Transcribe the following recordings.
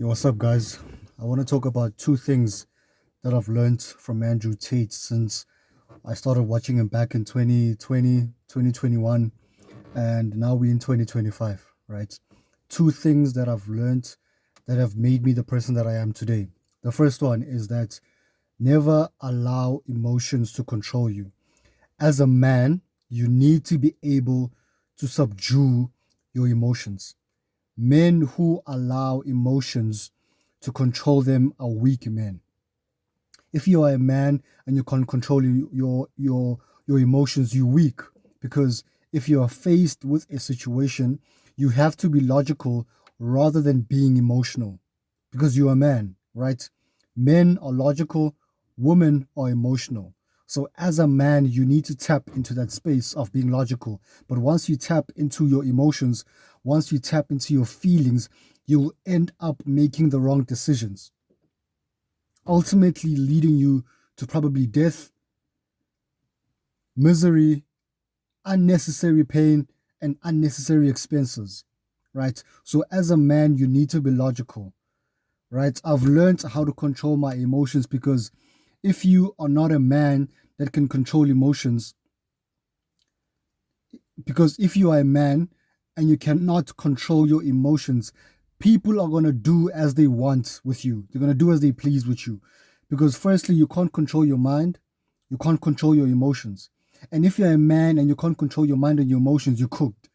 Yo, what's up, guys? I want to talk about two things that I've learned from Andrew Tate since I started watching him back in 2020, 2021, and now we're in 2025, right? Two things that I've learned that have made me the person that I am today. The first one is that never allow emotions to control you. As a man, you need to be able to subdue your emotions. Men who allow emotions to control them are weak men. If you are a man and you can't control your emotions, you're weak. Because if you are faced with a situation, you have to be logical rather than being emotional. Because you are a man, right? Men are logical, women are emotional. So as a man, you need to tap into that space of being logical. But once you tap into your emotions, once you tap into your feelings, you'll end up making the wrong decisions, ultimately leading you to probably death, misery, unnecessary pain, and unnecessary expenses, right? So as a man, you need to be logical, right? I've learned how to control my emotions because if you are not a man that can control emotions, because if you are a man and you cannot control your emotions, people are going to do as they want with you. They're going to do as they please with you. Because firstly, you can't control your mind, you can't control your emotions. And if you're a man and you can't control your mind and your emotions, you're cooked.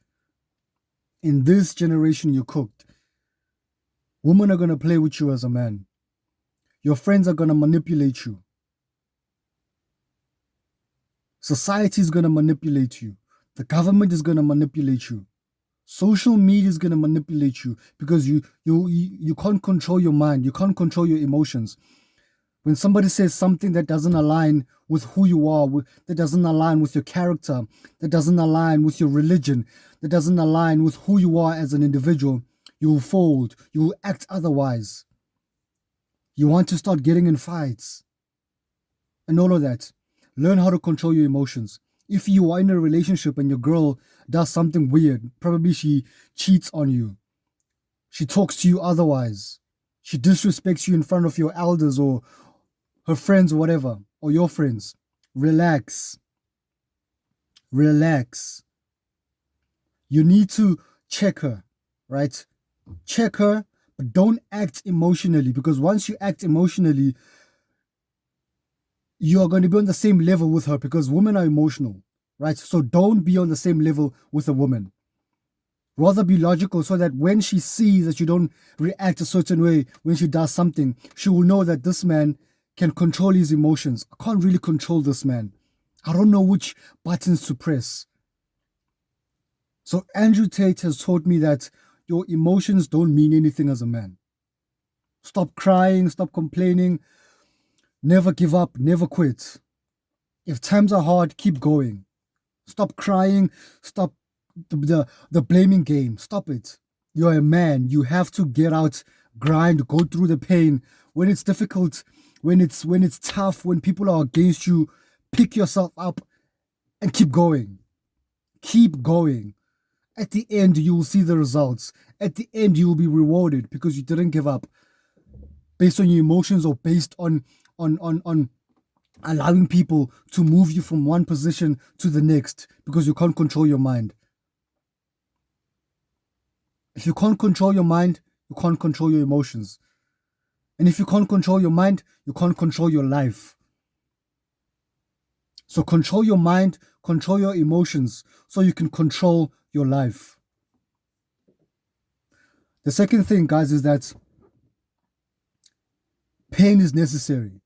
In this generation, you're cooked. Women are going to play with you as a man. Your friends are going to manipulate you. Society is going to manipulate you. The government is going to manipulate you. Social media is going to manipulate you because you can't control your mind. You can't control your emotions. When somebody says something that doesn't align with who you are, that doesn't align with your character, that doesn't align with your religion, that doesn't align with who you are as an individual, you will fold. You will act otherwise. You want to start getting in fights and all of that. Learn how to control your emotions. If you are in a relationship and your girl does something weird, probably she cheats on you, she talks to you otherwise, she disrespects you in front of your elders or her friends or whatever, or your friends, relax. Relax. You need to check her, right? Check her, but don't act emotionally, because once you act emotionally, you are going to be on the same level with her because women are emotional, right? So don't be on the same level with a woman. Rather be logical so that when she sees that you don't react a certain way when she does something, she will know that this man can control his emotions. I can't really control this man. I don't know which buttons to press. So Andrew Tate has taught me that your emotions don't mean anything as a man. Stop crying, stop complaining, never give up, never quit. If times are hard, keep going. Stop crying, stop the blaming game. Stop it. You're a man. You have to get out, grind, go through the pain. When it's difficult, when it's tough, when people are against you, pick yourself up and keep going. Keep going. At the end, you will see the results. At the end, you will be rewarded because you didn't give up based on your emotions or based on allowing people to move you from one position to the next because you can't control your mind. If you can't control your mind, you can't control your emotions. And if you can't control your mind, you can't control your life. So control your mind, control your emotions so you can control your life. The second thing, guys, is that pain is necessary.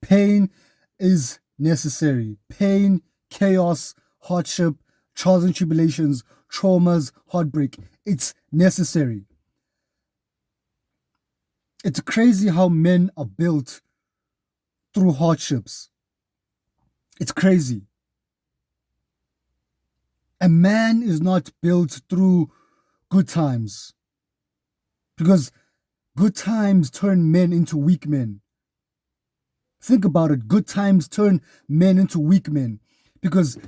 Pain is necessary. Pain, chaos, hardship, trials and tribulations, traumas, heartbreak. It's necessary. It's crazy how men are built through hardships. It's crazy. A man is not built through good times because good times turn men into weak men. Think about it. Good times turn men into weak men because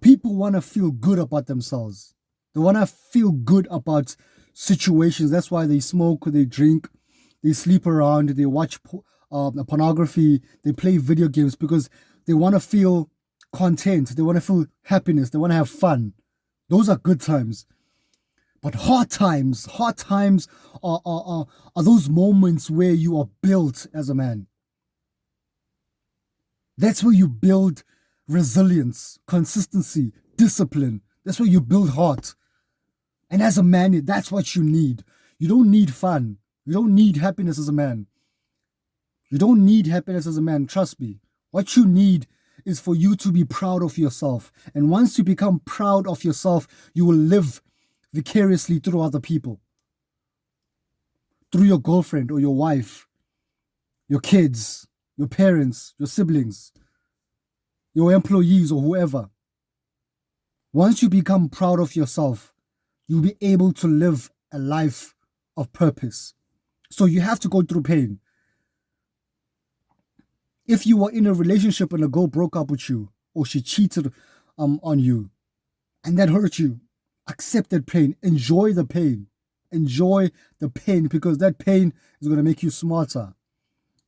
people want to feel good about themselves. They want to feel good about situations. That's why they smoke, they drink, they sleep around, they watch pornography, they play video games, because they want to feel content, they want to feel happiness, they want to have fun. Those are good times. But hard times are those moments where you are built as a man. That's where you build resilience, consistency, discipline. That's where you build heart. And as a man, that's what you need. You don't need fun. You don't need happiness as a man. You don't need happiness as a man, trust me. What you need is for you to be proud of yourself. And once you become proud of yourself, you will live vicariously through other people. Through your girlfriend or your wife, your kids, your parents, your siblings, your employees or whoever. Once you become proud of yourself, you'll be able to live a life of purpose. So you have to go through pain. If you were in a relationship and a girl broke up with you, or she cheated on you, and that hurt you, accept that pain. Enjoy the pain. Enjoy the pain, because that pain is going to make you smarter.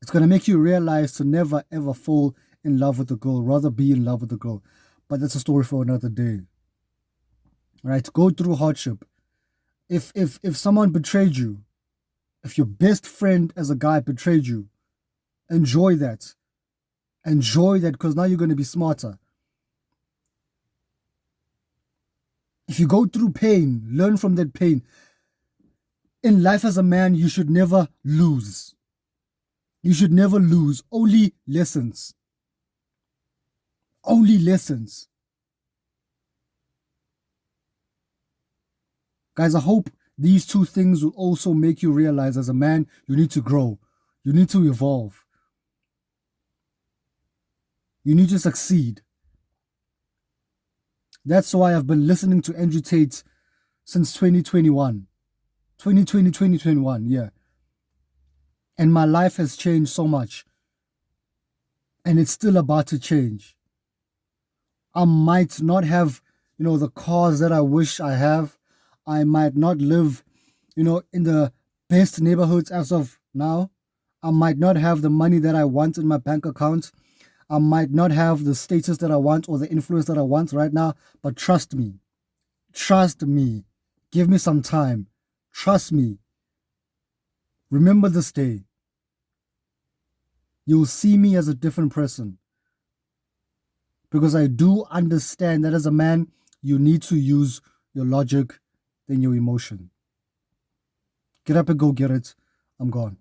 It's going to make you realize to never ever fall in love with a girl, rather be in love with a girl. But that's a story for another day. Right? Go through hardship. If someone betrayed you, if your best friend as a guy betrayed you, enjoy that. Enjoy that, because now you're going to be smarter. If you go through pain, learn from that pain. In life as a man, you should never lose. You should never lose. Only lessons. Only lessons. Guys, I hope these two things will also make you realize as a man, you need to grow. You need to evolve. You need to succeed. That's why I've been listening to Andrew Tate since 2021. 2021, yeah. And my life has changed so much. And it's still about to change. I might not have, the cars that I wish I have. I might not live, in the best neighborhoods as of now. I might not have the money that I want in my bank account. I might not have the status that I want or the influence that I want right now. But trust me. Trust me. Give me some time. Trust me. Remember this day. You'll see me as a different person. Because I do understand that as a man, you need to use your logic than your emotion. Get up and go get it. I'm gone.